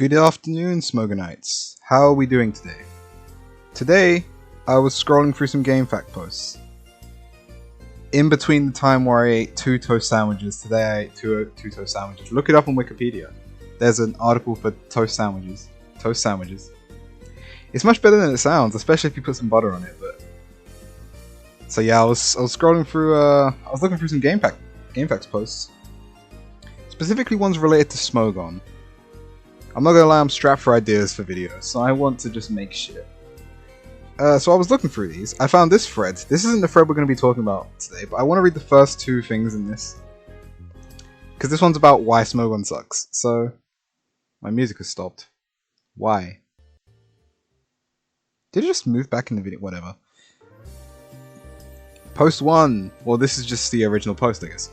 Good afternoon, Smogonites. How are we doing today? Today, I was scrolling through some GameFAQ posts. In between the time where I ate 2 toast sandwiches, today I ate two toast sandwiches. Look it up on Wikipedia. There's an article for toast sandwiches. Toast sandwiches. It's much better than it sounds, especially if you put some butter on it. But so yeah, I was scrolling through. I was looking through some GameFAQs posts, specifically ones related to Smogon. I'm not gonna lie, I'm strapped for ideas for videos, so I want to just make shit. So I was looking through these. I found this thread. This isn't the thread we're going to be talking about today, but I want to read the first 2 things in this. Because this one's about why Smogon sucks. So, my music has stopped. Why? Did it just move back in the video? Whatever. Post 1. Well, this is just the original post, I guess.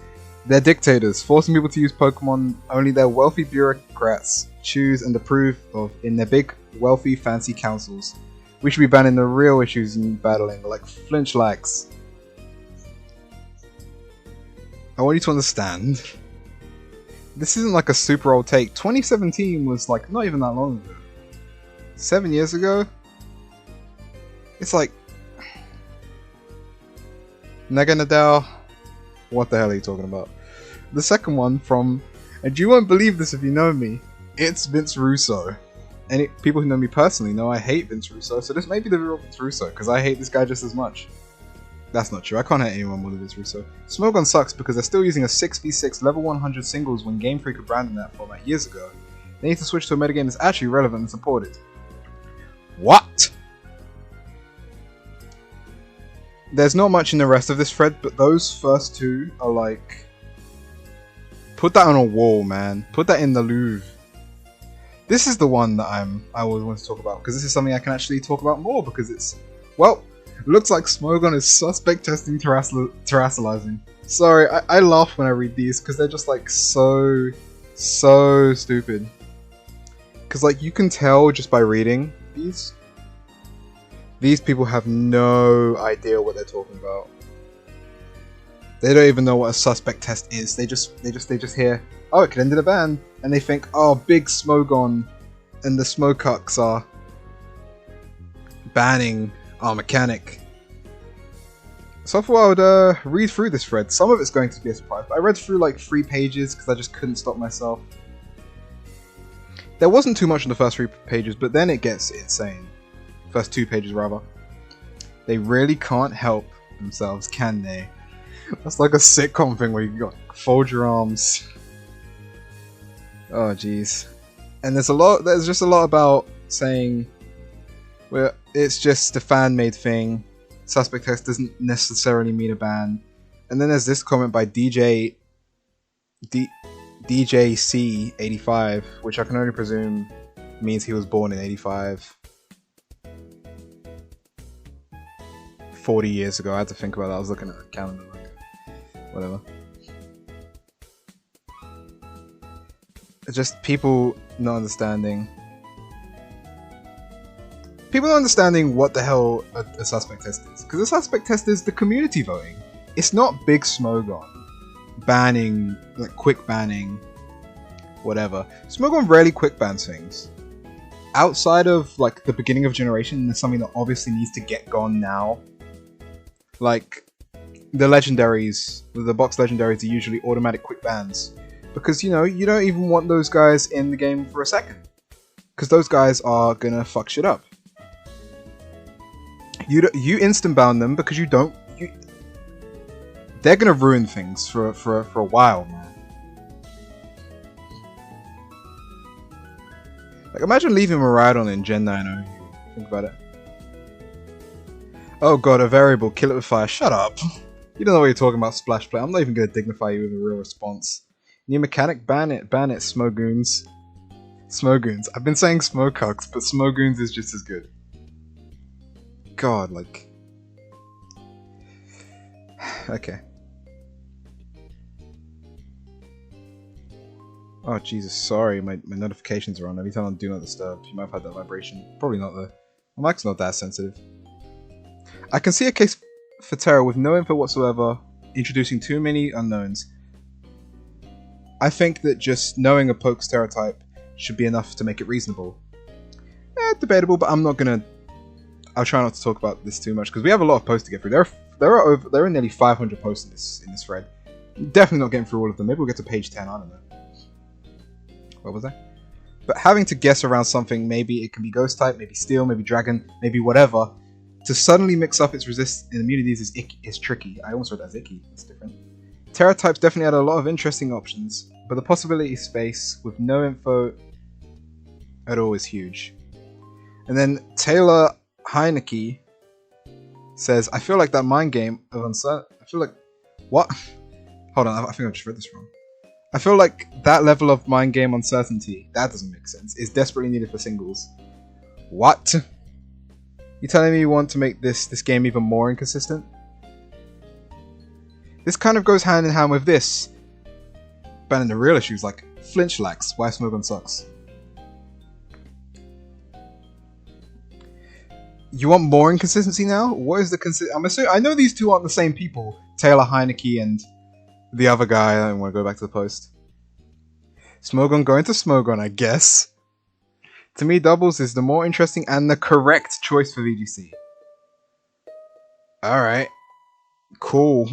They're dictators, forcing people to use Pokemon only their wealthy bureaucrats choose and approve of in their big, wealthy, fancy councils. We should be banning the real issues in battling, like flinch likes. I want you to understand. This isn't like a super old take. 2017 was like not even that long ago. 7 years ago? It's like... Naganadao? What the hell are you talking about? The second one from... And you won't believe this if you know me. It's Vince Russo. And people who know me personally know I hate Vince Russo, so this may be the real Vince Russo, because I hate this guy just as much. That's not true, I can't hate anyone more than Vince Russo. Smogon sucks because they're still using a 6v6 level 100 singles when GameFAQs abandoned that format years ago. They need to switch to a metagame that's actually relevant and supported. What? There's not much in the rest of this thread, but those first 2 are like... Put that on a wall, man. Put that in the Louvre. This is the one that I always want to talk about, because this is something I can actually talk about more, because it's... Well, it looks like Smogon is suspect testing Terastallizing. Sorry, I laugh when I read these, because they're just like so stupid. Because like, you can tell just by reading these. These people have no idea what they're talking about. They don't even know what a suspect test is. They just hear, oh, it could end in a ban, and they think, oh, big Smogon and the Smokucks are banning our mechanic. So I thought I would read through this thread. Some of it's going to be a surprise, but I read through like 3 pages because I just couldn't stop myself. There wasn't too much in the first 3 pages, but then it gets insane. First 2 pages, rather. They really can't help themselves, can they? That's like a sitcom thing where you got fold your arms. Oh jeez. And there's just a lot about saying, well, it's just a fan-made thing. Suspect test doesn't necessarily mean a ban. And then there's this comment by DJC85, which I can only presume means he was born in 85. 40 years ago. I had to think about that. I was looking at the calendar. Whatever. Just people not understanding. People not understanding what the hell a suspect test is. Because a suspect test is the community voting. It's not big Smogon banning, like quick banning, whatever. Smogon rarely quick bans things. Outside of like the beginning of generation, there's something that obviously needs to get gone now. Like the legendaries, the box legendaries are usually automatic quick bans. Because, you know, you don't even want those guys in the game for a second. Because those guys are gonna fuck shit up. You instant ban them because they're gonna ruin things for a while, man. Like, imagine leaving Miraidon in Gen 9 OU. Think about it. Oh god, a variable, kill it with fire. Shut up! You don't know what you're talking about, Splash Play. I'm not even gonna dignify you with a real response. New mechanic, ban it, Smogoons. Smogoons. I've been saying Smokucks, but Smogoons is just as good. God, like... Okay. Oh, Jesus, sorry, my notifications are on. Every time I do not disturb, you might have had that vibration. Probably not, though. My mic's not that sensitive. I can see a case for Tera with no info whatsoever, introducing too many unknowns. I think that just knowing a Poke's Tera type should be enough to make it reasonable. Debatable, but I'll try not to talk about this too much because we have a lot of posts to get through. There are nearly 500 posts in this thread. Definitely not getting through all of them. Maybe we'll get to page 10. I don't know. What was that? But having to guess around something, maybe it can be ghost type, maybe steel, maybe dragon, maybe whatever. To suddenly mix up its resist in immunities is tricky. I almost read that as icky. That's different. Tera types definitely had a lot of interesting options, but the possibility space with no info at all is huge. And then Taylor Heineke says, I feel like that mind game of uncertainty. I feel like. What? Hold on, I think I just read this wrong. I feel like that level of mind game uncertainty, that doesn't make sense, is desperately needed for singles. What? You telling me you want to make this game even more inconsistent? This kind of goes hand in hand with this. But in the real issues like Flinch lacks, why Smogon sucks. You want more inconsistency now? What is the I'm assuming I know these two aren't the same people. Taylor Heineke and the other guy. I don't want to go back to the post. Smogon going to Smogon, I guess. To me, doubles is the more interesting and the correct choice for VGC. Alright. Cool.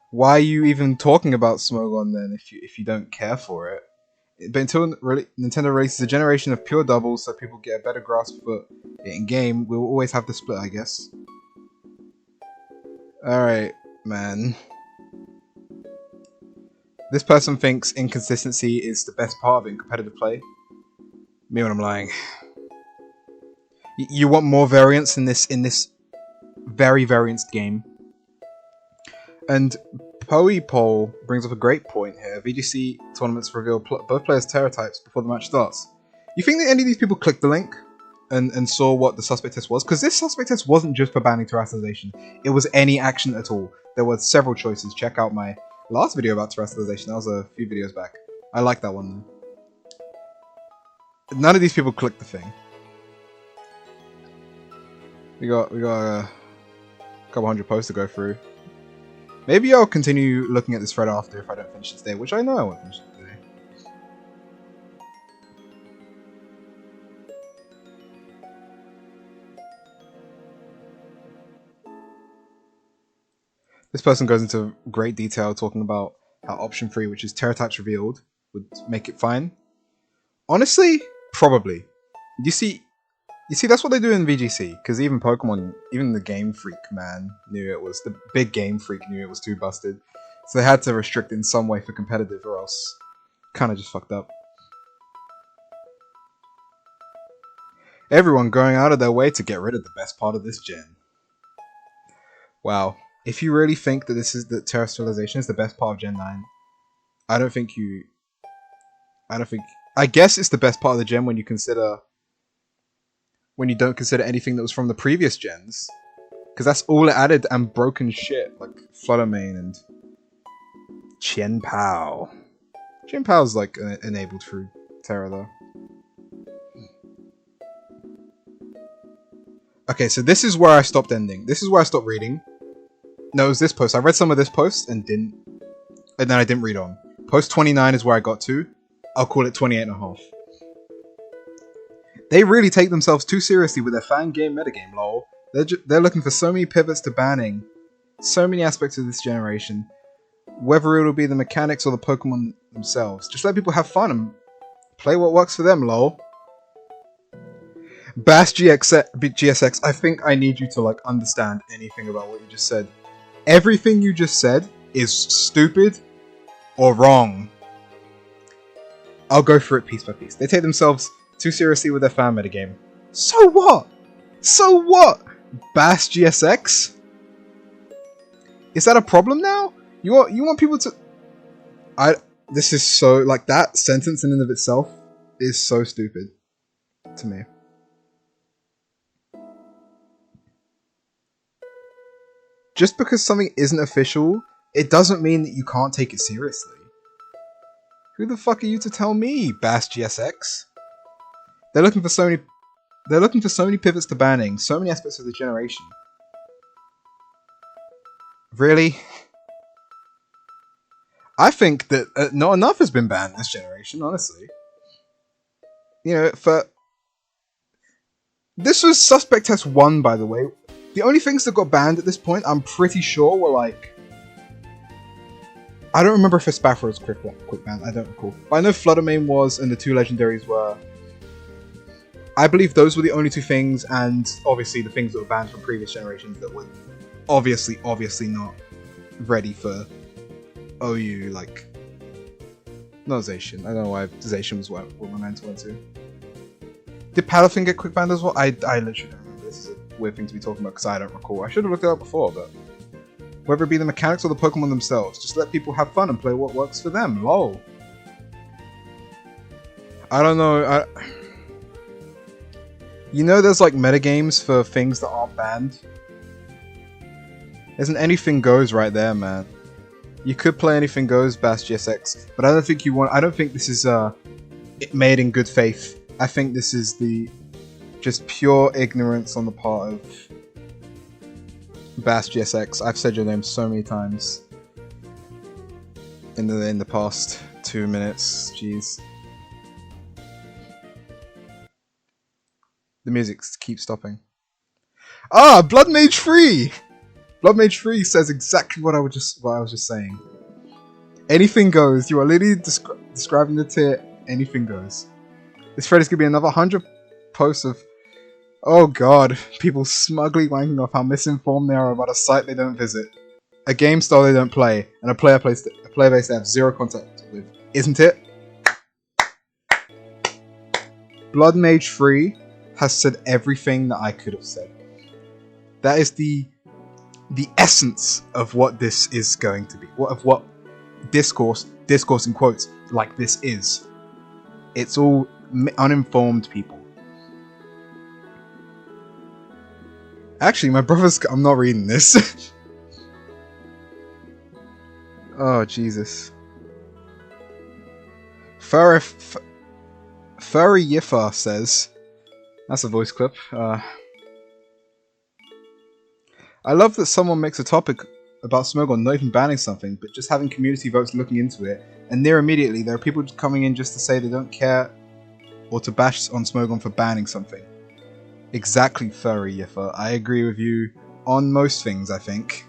Why are you even talking about Smogon then if you don't care for it? But until Nintendo releases a generation of pure doubles so people get a better grasp for it in game, we'll always have the split, I guess. Alright, man. This person thinks inconsistency is the best part of it in competitive play. Me when I'm lying. You want more variance in this very varianced game. And Poe brings up a great point here. VGC tournaments reveal both players' Tera types before the match starts. You think that any of these people clicked the link and saw what the suspect test was? Because this suspect test wasn't just for banning Terastallization. It was any action at all. There were several choices. Check out my last video about Terastallization. That was a few videos back. I like that one though. None of these people clicked the thing. We got a couple hundred posts to go through. Maybe I'll continue looking at this thread after if I don't finish it today, which I know I won't finish it today. This person goes into great detail talking about how option 3, which is Tera types revealed, would make it fine. Honestly, probably. You see, that's what they do in VGC, because even Pokemon, even the Game Freak man knew it was, the big Game Freak knew it was too busted. So they had to restrict it in some way for competitive, or else kind of just fucked up. Everyone going out of their way to get rid of the best part of this gen. Wow. If you really think that that Terastallization is the best part of Gen 9, I guess it's the best part of the gen when you don't consider anything that was from the previous gens. Because that's all it added, and broken shit, like Fluttermane and Chien Pao. Chien Pao's like enabled through Tera though. Okay, so this is where I stopped ending. This is where I stopped reading. No, it was this post. I read some of this post and then I didn't read on. Post 29 is where I got to. I'll call it 28.5. They really take themselves too seriously with their fan game metagame, lol. They're looking for so many pivots to banning so many aspects of this generation. Whether it'll be the mechanics or the Pokemon themselves. Just let people have fun and play what works for them, lol. Bass GSX, I think I need you to like understand anything about what you just said. Everything you just said is stupid or wrong. I'll go through it piece by piece. They take themselves too seriously with their fan metagame. So what? So what? Bass GSX? Is that a problem now? You want people to... This is so... Like, that sentence in and of itself is so stupid to me. Just because something isn't official, it doesn't mean that you can't take it seriously. Who the fuck are you to tell me, Bass GSX? They're looking for so many pivots to banning, so many aspects of the generation. Really? I think that not enough has been banned this generation, honestly. You know, for... This was Suspect Test 1, by the way. The only things that got banned at this point, I'm pretty sure, were like... I don't remember if Espafra was quick ban, I don't recall. But I know Fluttermane was, and the 2 legendaries were. I believe those were the only 2 things, and obviously the things that were banned from previous generations that were obviously not ready for OU, like... Not Zacian. I don't know why Zacian was what my mentor went to. Did Palafin get quick banned as well? I literally don't remember. This is a weird thing to be talking about because I don't recall. I should have looked it up before, but... Whether it be the mechanics or the Pokemon themselves, just let people have fun and play what works for them. Lol. I don't know. You know there's like metagames for things that aren't banned? Isn't anything goes right there, man. You could play anything goes, Bass GSX, but I don't think you want... I don't think this is made in good faith. I think this is the just pure ignorance on the part of Bass GSX. I've said your name so many times in the past 2 minutes. Jeez. The music keeps stopping. Ah, Blood Mage Free. Blood Mage Free says exactly what I was just saying. Anything goes. You are literally describing the tier. Anything goes. This thread is gonna be another 100 posts of, oh god, people smugly wanking off how misinformed they are about a site they don't visit, a game style they don't play, and a player base they have zero contact with. Isn't it? Blood Mage Free has said everything that I could have said. That is the essence of what this is going to be. What discourse in quotes, like this is. It's all uninformed people. Actually, my brother's... I'm not reading this. Oh, Jesus. Furry Yifa says... That's a voice clip. I love that someone makes a topic about Smogon not even banning something, but just having community votes looking into it, and near immediately there are people coming in just to say they don't care or to bash on Smogon for banning something. Exactly, Furry Yifa. I agree with you on most things, I think.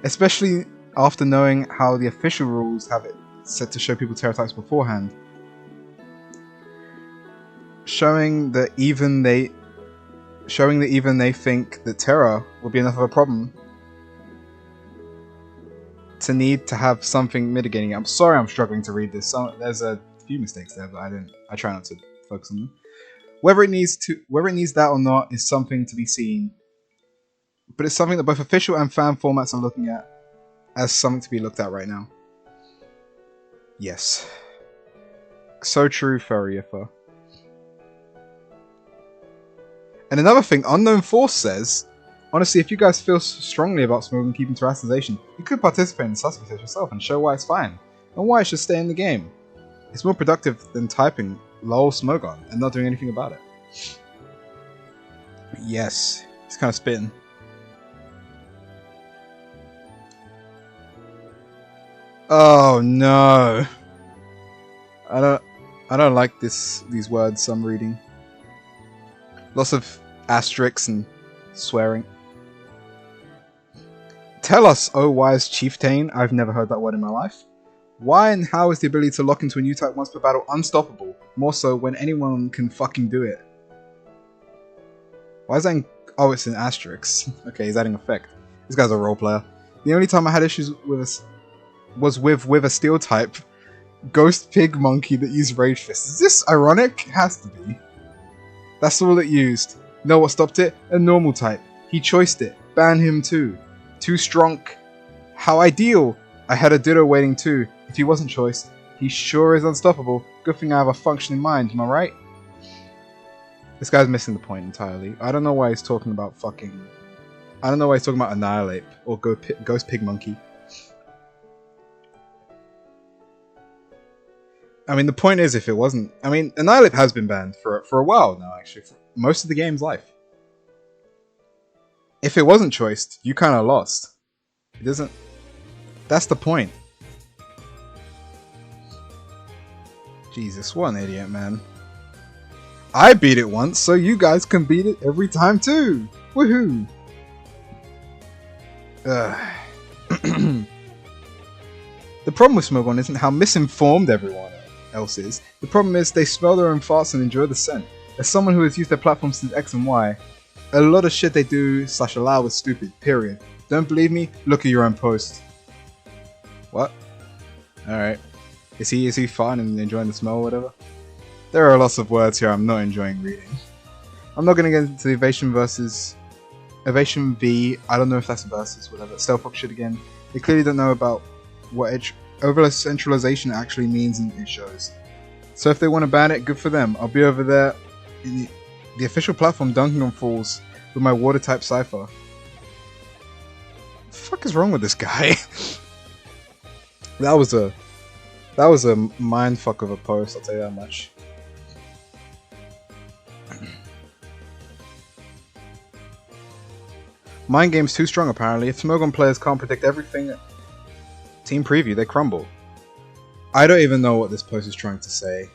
Especially after knowing how the official rules have it set to show people Tera types beforehand. Showing that even they think that Tera will be enough of a problem to need to have something mitigating it. I'm sorry I'm struggling to read this. There's a few mistakes there, but I try not to focus on them. Whether it needs that or not is something to be seen. But it's something that both official and fan formats are looking at as something to be looked at right now. Yes. So true, Furry Yifa. And another thing, Unknown Force says, honestly, if you guys feel strongly about Smogon keeping Terastallization, you could participate in the Suspect Test yourself and show why it's fine, and why it should stay in the game. It's more productive than typing lol Smogon and not doing anything about it. Yes, he's kind of spitting. Oh no. I don't like these words I'm reading. Lots of asterisks and swearing. Tell us, oh wise chieftain, I've never heard that word in my life. Why and how is the ability to lock into a new type once per battle unstoppable? More so when anyone can fucking do it. Why is that in... Oh, it's an asterisk. Okay, he's adding effect. This guy's a role player. The only time I had issues with was with a steel type ghost pig monkey that used Rage Fist. Is this ironic? It has to be. That's all it used. Know what stopped it? A normal type. He choiced it. Ban him too. Too strong. How ideal. I had a Ditto waiting too. If he wasn't choiced, he sure is unstoppable. Good thing I have a functioning mind, am I right? This guy's missing the point entirely. I don't know why he's talking about fucking... I don't know why he's talking about Annihilate or Ghost Pig Monkey. I mean, the point is, if it wasn't... I mean, Annihilate has been banned for a while now, actually. For most of the game's life. If it wasn't choiced, you kind of lost. It doesn't... That's the point. Jesus, what an idiot, man. I beat it once, so you guys can beat it every time too. Woohoo! The problem with Smogon isn't how misinformed everyone else is. The problem is they smell their own farts and enjoy the scent. As someone who has used their platform since X and Y, a lot of shit they do / allow is stupid, period. Don't believe me? Look at your own post. What? Alright. Is he fine and enjoying the smell or whatever? There are lots of words here I'm not enjoying reading. I'm not going to get into the Evasion V, I don't know if that's versus, whatever. Stealthrock shit again. They clearly don't know about what over-centralization actually means in it shows. So if they want to ban it, good for them. I'll be over there in the official platform dunking on fools with my water-type cipher. What the fuck is wrong with this guy? That was a mindfuck of a post, I'll tell you that much. Mind game's too strong apparently. If Smogon players can't predict everything team preview, they crumble. I don't even know what this post is trying to say.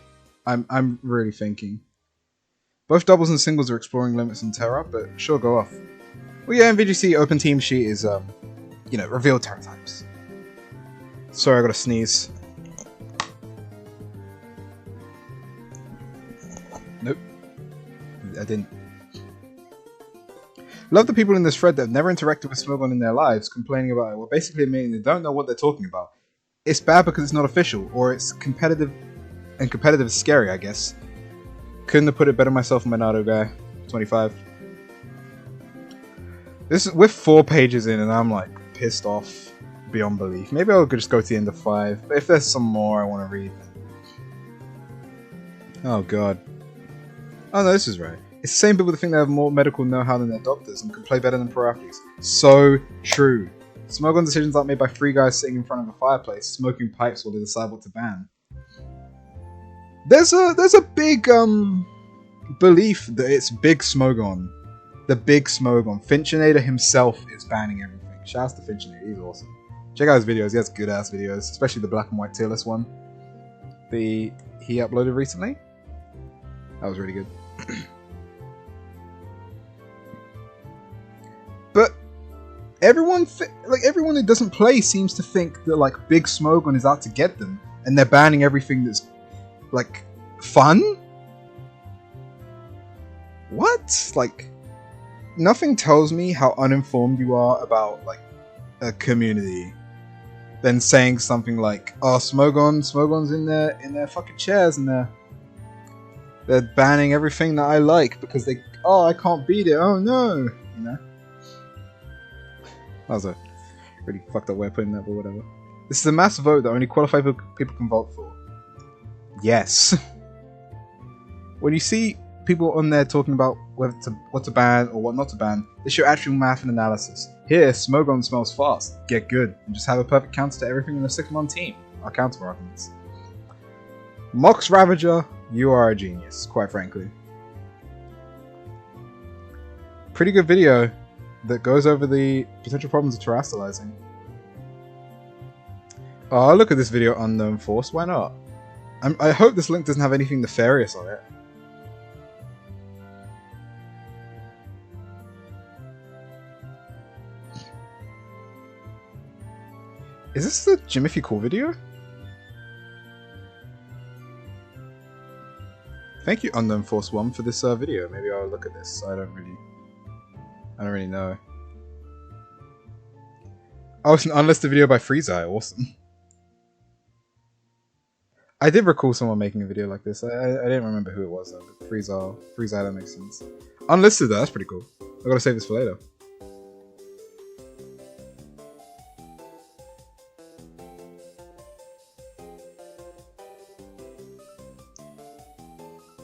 I'm really thinking. Both doubles and singles are exploring limits in Tera, but sure, go off. Well yeah, in VGC open team sheet is you know, reveal Tera types. Sorry, I gotta sneeze. Nope. I didn't. Love the people in this thread that have never interacted with Smogon in their lives complaining about it. Well, basically admitting they don't know what they're talking about. It's bad because it's not official, or it's competitive, and competitive is scary, I guess. Couldn't have put it better myself, Monado guy. 25. We're 4 pages in and I'm like pissed off beyond belief. Maybe I'll just go to the end of 5, but if there's some more I want to read. Oh god. Oh no, this is right. It's the same people that think they have more medical know-how than their doctors and can play better than pro athletes. So true. Smogon decisions aren't made by 3 guys sitting in front of a fireplace, smoking pipes while they decide what to ban. There's a big belief that it's Big Smogon. The Big Smogon. Finchinator himself is banning everything. Shouts to Finchinator, he's awesome. Check out his videos, he has good ass videos, especially the black and white tier list one. He uploaded recently. That was really good. But everyone that doesn't play seems to think that like Big Smogon is out to get them, and they're banning everything that's like fun. What? Like, nothing tells me how uninformed you are about like a community than saying something like, "Oh, Smogon's in their fucking chairs and they're banning everything that I like because I can't beat it. Oh no," you know. That was a really fucked up way of putting that, but whatever. This is a mass vote that only qualified people can vote for. Yes. When you see people on there talking about what to ban or what not to ban, they show actual math and analysis. Here, Smogon smells fast. Get good. And just have a perfect counter to everything in a 6-man team. Our counter arguments. Mox Ravager, you are a genius, quite frankly. Pretty good video that goes over the potential problems of terastallizing. Oh, look at this video, Unknown Force. Why not? I hope this link doesn't have anything nefarious on it. Is this the Jimothy Cool video? Thank you, Unknown Force 1, for this video. Maybe I'll look at this. I don't really know. Oh, it's an unlisted video by Freezeye. Awesome. I did recall someone making a video like this. I didn't remember who it was though. But Freezeye, that makes sense. Unlisted though, that's pretty cool. I gotta save this for later.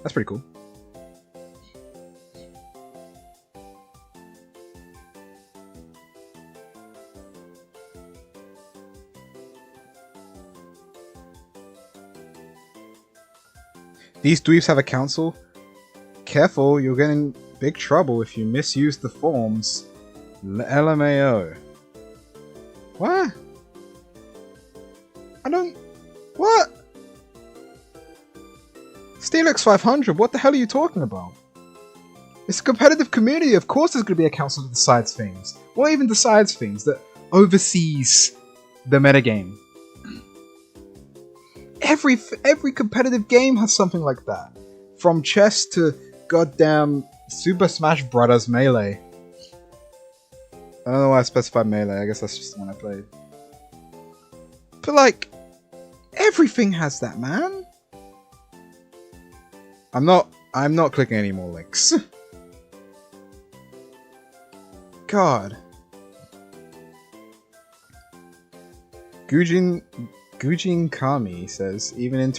That's pretty cool. These dweebs have a council? Careful, you'll get in big trouble if you misuse the forms. LMAO. What? I don't... What? Steelix 500, what the hell are you talking about? It's a competitive community, of course there's going to be a council that decides things. What even decides things? That oversees the metagame. Every competitive game has something like that. From chess to goddamn Super Smash Bros. Melee. I don't know why I specified Melee, I guess that's just the one I played. But like, everything has that, man. I'm not clicking any more links. God. Gujin Kami says, even in the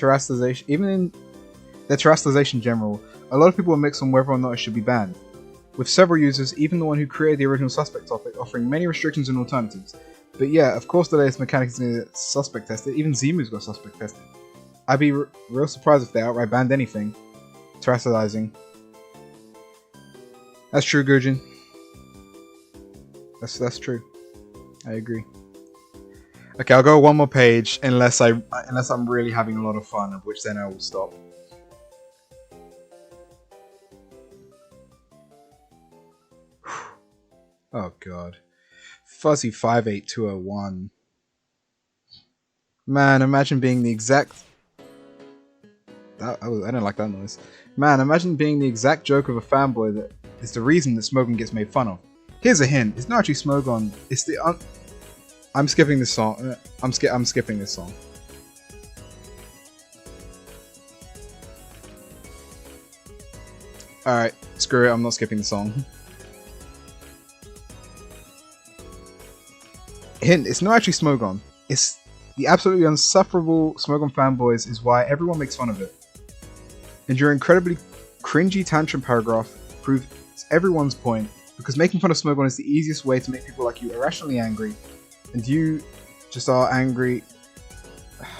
Terastallization general, a lot of people are mixed on whether or not it should be banned, with several users, even the one who created the original suspect topic, offering many restrictions and alternatives. But yeah, of course the latest mechanic is going to get suspect tested. Even Zemu's got suspect tested. I'd be real surprised if they outright banned anything. Terastallizing. That's true, Gujin. That's true. I agree. Okay, I'll go one more page unless I'm really having a lot of fun, which then I will stop. Oh god. Fuzzy 58201. Man, imagine being the exact... I didn't like that noise. Man, imagine being the exact joke of a fanboy that is the reason that Smogon gets made fun of. Here's a hint. It's not actually Smogon. It's the... I'm skipping this song. I'm skipping this song. Alright, screw it. I'm not skipping the song. Hint, it's not actually Smogon. It's the absolutely insufferable Smogon fanboys is why everyone makes fun of it. And your incredibly cringy tantrum paragraph proves everyone's point, because making fun of Smogon is the easiest way to make people like you irrationally angry, and you just are angry.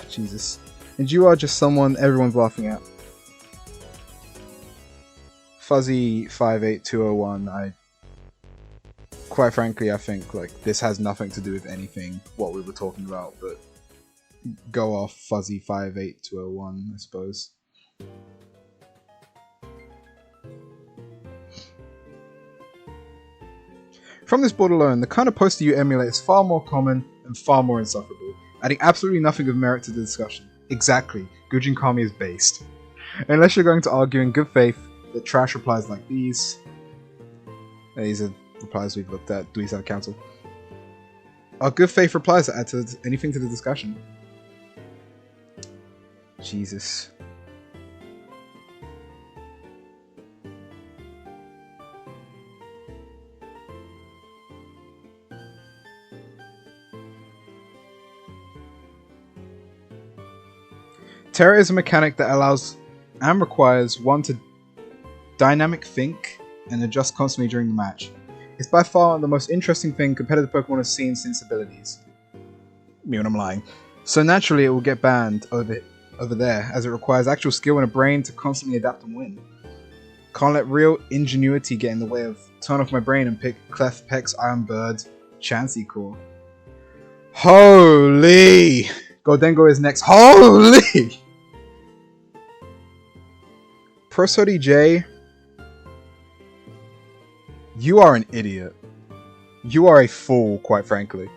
Jesus. And you are just someone everyone's laughing at. Fuzzy 58201, quite frankly, I think like this has nothing to do with anything what we were talking about, but go off, Fuzzy 58201, I suppose. From this board alone, the kind of poster you emulate is far more common and far more insufferable, adding absolutely nothing of merit to the discussion. Exactly, Gujin Kami is based. Unless you're going to argue in good faith that trash replies like these. These are replies we've looked at, please have counsel. Are good faith replies that add to anything to the discussion. Jesus. Tera is a mechanic that allows and requires one to dynamic think and adjust constantly during the match. It's by far the most interesting thing competitive Pokemon has seen since abilities. Me when I'm lying. So naturally it will get banned over there, as it requires actual skill and a brain to constantly adapt and win. Can't let real ingenuity get in the way of turn off my brain and pick Clef, Peck's Iron Bird, Chansey Core. Holy! Goldengo is next. Holy! Prosody J, you are an idiot. You are a fool, quite frankly.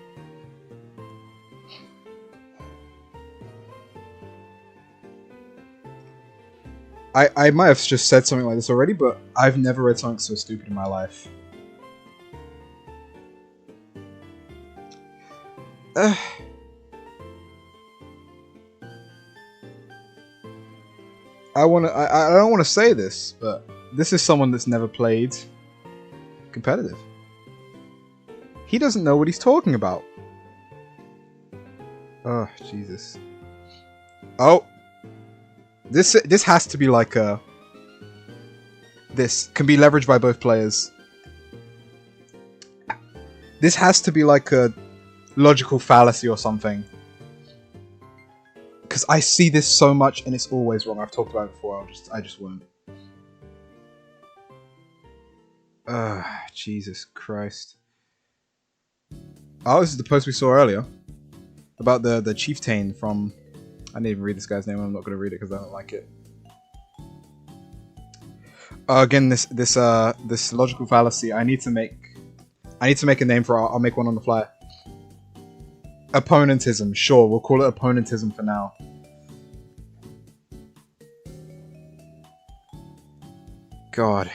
I might have just said something like this already, but I've never read something so stupid in my life. I don't want to say this, but this is someone that's never played competitive. He doesn't know what he's talking about. Oh, Jesus. Oh. This has to be like a... This can be leveraged by both players. This has to be like a logical fallacy or something. Because I see this so much and it's always wrong. I've talked about it before. I just won't. Jesus Christ. Oh, this is the post we saw earlier. about the chieftain from. I didn't even read this guy's name. I'm not going to read it because I don't like it. Again, this logical fallacy. I need to make a name for it. I'll make one on the fly. Opponentism. Sure, we'll call it opponentism for now. God.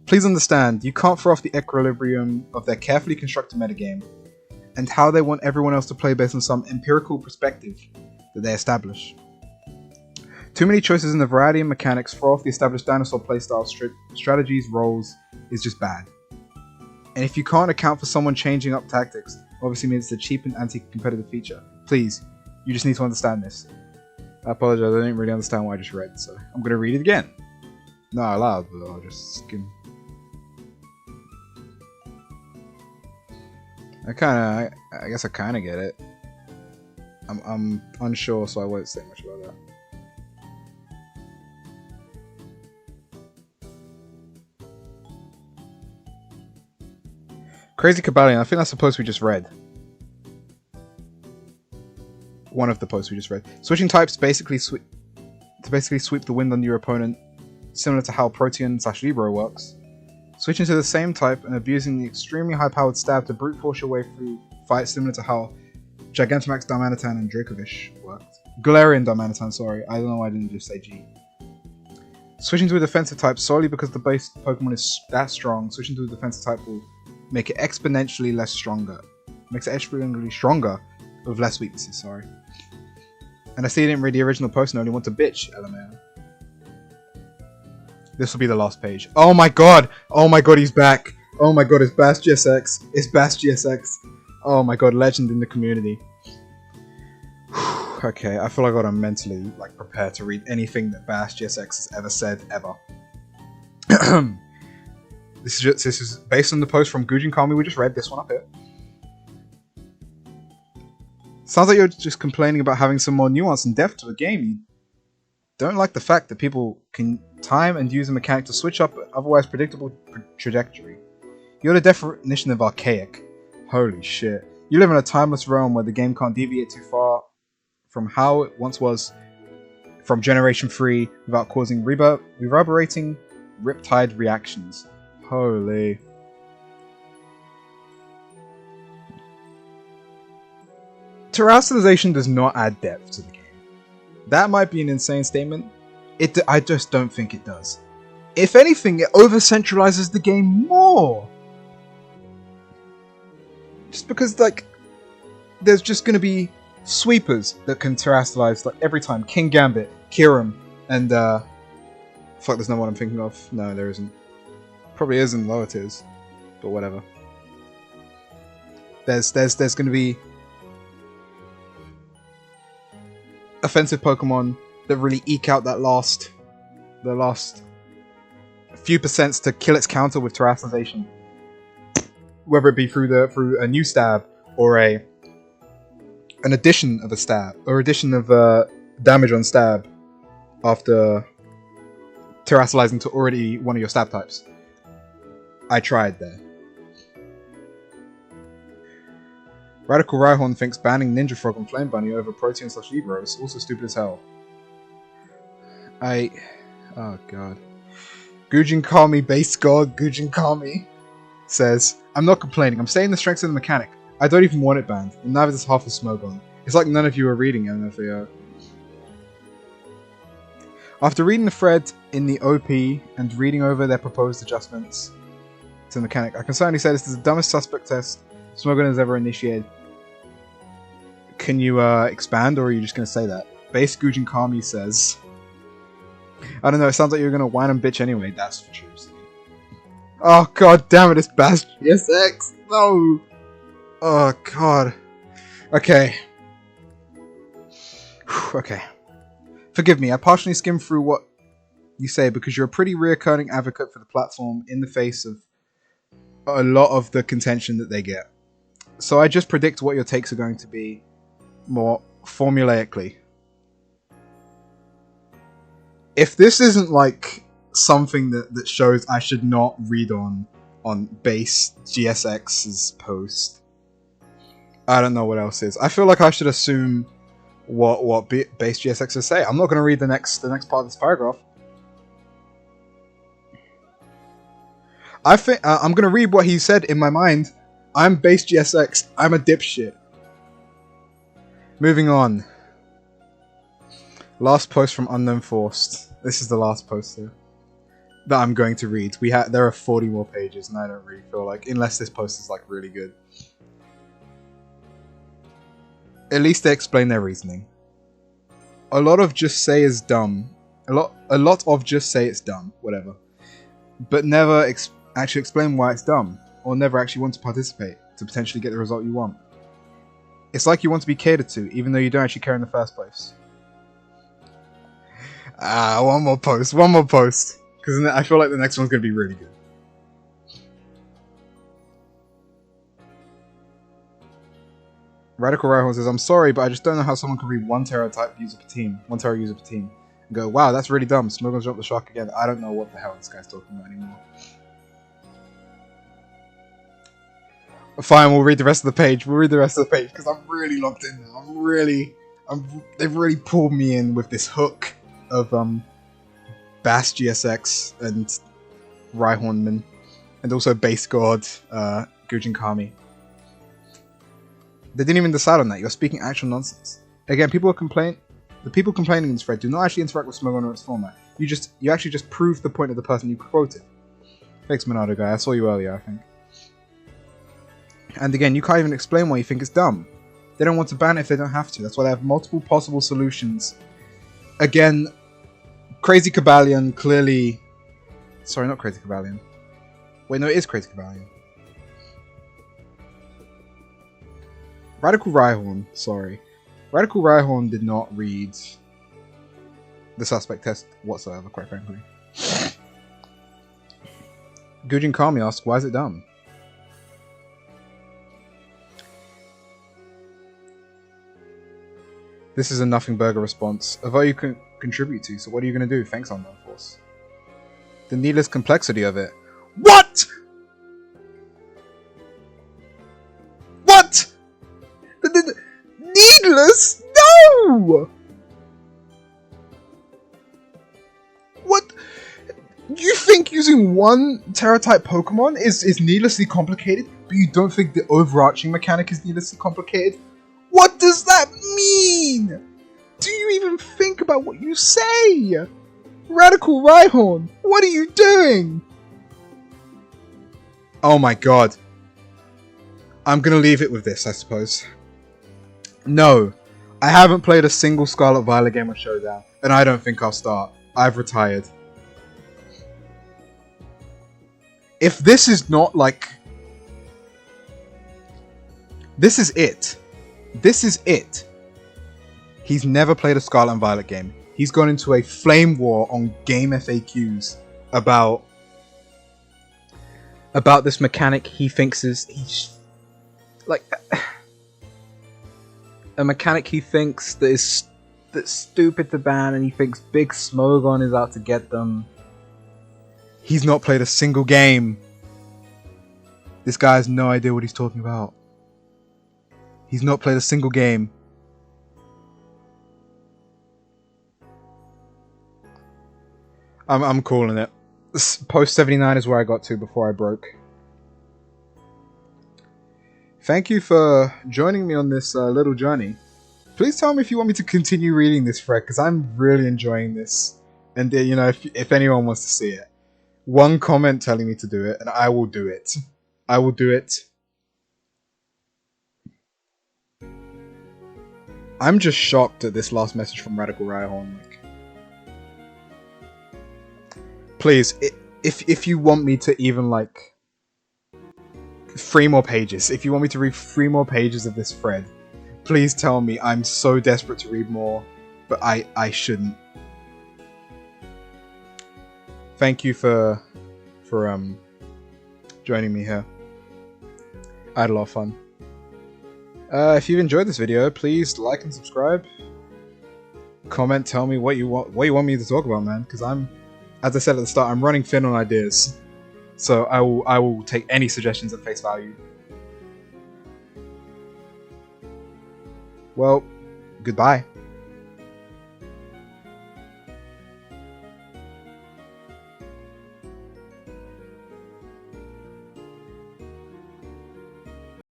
Please understand, you can't throw off the equilibrium of their carefully constructed metagame and how they want everyone else to play based on some empirical perspective that they establish. Too many choices in the variety of mechanics throw off the established dinosaur playstyle strategies, roles, is just bad. And if you can't account for someone changing up tactics, obviously means it's a cheap and anti-competitive feature. Please, you just need to understand this. I apologize, I didn't really understand what I just read, so I'm going to read it again. Not aloud, but I'll just skim. I guess I kind of get it. I'm unsure, so I won't say much about that. Crazy Cabalion, I think that's the post we just read. One of the posts we just read. Switching types basically sweep the wind under your opponent, similar to how Protean/Libero works. Switching to the same type and abusing the extremely high-powered stab to brute force your way through fights, similar to how Gigantamax Darmanitan and Dracovish worked. Galarian Darmanitan, sorry. I don't know why I didn't just say G. Switching to a defensive type solely because the base Pokemon is that strong. Switching to a defensive type will make it exponentially less stronger. Makes it exponentially stronger with less weaknesses, sorry. And I see you didn't read the original post and only want to bitch, LMAO. This will be the last page. Oh my god! Oh my god, he's back! Oh my god, it's Bass GSX. It's Bass GSX. Oh my god, legend in the community. Okay, I feel like I gotta mentally prepare to read anything that Bass GSX has ever said, ever. This is based on the post from Gujin Kami we just read, this one up here. Sounds like you're just complaining about having some more nuance and depth to a game. You don't like the fact that people can time and use a mechanic to switch up an otherwise predictable trajectory. You're the definition of archaic. Holy shit. You live in a timeless realm where the game can't deviate too far from how it once was from Generation 3 without causing reverberating riptide reactions. Holy. Terastallization does not add depth to the game. That might be an insane statement. I just don't think it does. If anything, it over-centralizes the game more. Just because, there's just going to be sweepers that can terastallize, every time. King Gambit, Kirim, and, fuck, there's no one I'm thinking of. No, there isn't. Probably isn't lower tiers, but whatever. There's going to be offensive Pokemon that really eke out the last few percents to kill its counter with Terastallization, whether it be through a new stab or an addition of a stab or addition of damage on stab after Terastallizing to already one of your stab types. I tried there. Radical Rhyhorn thinks banning Ninja Frog and Flame Bunny over Protean/Libero is also stupid as hell. Oh god. Gujin Kami, base god, Gujin Kami says, I'm not complaining, I'm saying the strengths of the mechanic. I don't even want it banned, and neither does half of Smogon. It's like none of you are reading NFAO. After reading the thread in the OP and reading over their proposed adjustments to the mechanic, I can certainly say this is the dumbest suspect test Smogon has ever initiated. Can you expand, or are you just going to say that? Base Gujin Kami says, I don't know, it sounds like you're going to whine and bitch anyway, that's for true. Oh god damn it, it's Bass GSX! No! Oh god. Okay. Okay. Forgive me, I partially skimmed through what you say because you're a pretty reoccurring advocate for the platform in the face of a lot of the contention that they get. So I just predict what your takes are going to be more formulaically. If this isn't something that shows I should not read on base GSX's post, I don't know what else is. I feel like I should assume what base GSXs say. I'm not going to read the next part of this paragraph. I think I'm going to read what he said in my mind. I'm base GSX. I'm a dipshit. Moving on. Last post from Unknown Forced. This is the last post here that I'm going to read. There are 40 more pages, and I don't really feel like, unless this post is like really good. At least they explain their reasoning. A lot of just say is dumb. A lot of just say it's dumb, whatever. But never actually explain why it's dumb, or never actually want to participate to potentially get the result you want. It's like you want to be catered to, even though you don't actually care in the first place. One more post. Because I feel like the next one's going to be really good. Radical Rihorn says, I'm sorry, but I just don't know how someone can read one Tera user per team, and go, wow, that's really dumb. Smogon's jumped the shark again. I don't know what the hell this guy's talking about anymore. Fine, we'll read the rest of the page. Because I'm really locked in now. They've really pulled me in with this hook of Bass GSX and Rhyhornman, and also Base God Gujin Kami. They didn't even decide on that. You're speaking actual nonsense. Again, the people complaining in this thread do not actually interact with Smogon or its format. You actually just proved the point of the person you quoted. Thanks, Monado guy. I saw you earlier, I think. And again, you can't even explain why you think it's dumb. They don't want to ban it if they don't have to. That's why they have multiple possible solutions. Again, Crazy Cabalion clearly... Sorry, not Crazy Cabalion. Wait, no, it is Crazy Cabalion. Radical Rhyhorn, sorry. Radical Rhyhorn did not read the suspect test whatsoever, quite frankly. Gujin Kami asks, why is it dumb? This is a nothing burger response. A vote you can contribute to, so what are you going to do? Thanks, Unknown Force. The needless complexity of it. What?! What?! Needless? No! What? You think using one Tera type Pokemon is needlessly complicated, but you don't think the overarching mechanic is needlessly complicated? What does that mean? Do you even think about what you say? Radical Rhyhorn, what are you doing? Oh my god. I'm gonna leave it with this, I suppose. No, I haven't played a single Scarlet Violet game or Showdown, and I don't think I'll start. I've retired. If this is not like... This is it. This is it. He's never played a Scarlet and Violet game. He's gone into a flame war on GameFAQs about this mechanic he thinks is... like... a mechanic he thinks that's stupid to ban, and he thinks Big Smogon is out to get them. He's not played a single game. This guy has no idea what he's talking about. He's not played a single game. I'm calling it. Post 79 is where I got to before I broke. Thank you for joining me on this little journey. Please tell me if you want me to continue reading this thread, because I'm really enjoying this. And you know, if anyone wants to see it, one comment telling me to do it, and I will do it. I will do it. I'm just shocked at this last message from Radical Rhyhorn. Like, please, if you want me to even like 3 more pages, if you want me to read 3 more pages of this thread, please tell me. I'm so desperate to read more, but I shouldn't. Thank you for joining me here. I had a lot of fun. If you've enjoyed this video, please like and subscribe. Comment, tell me what you want me to talk about, man. Because as I said at the start, I'm running thin on ideas. So I will take any suggestions at face value. well, goodbye.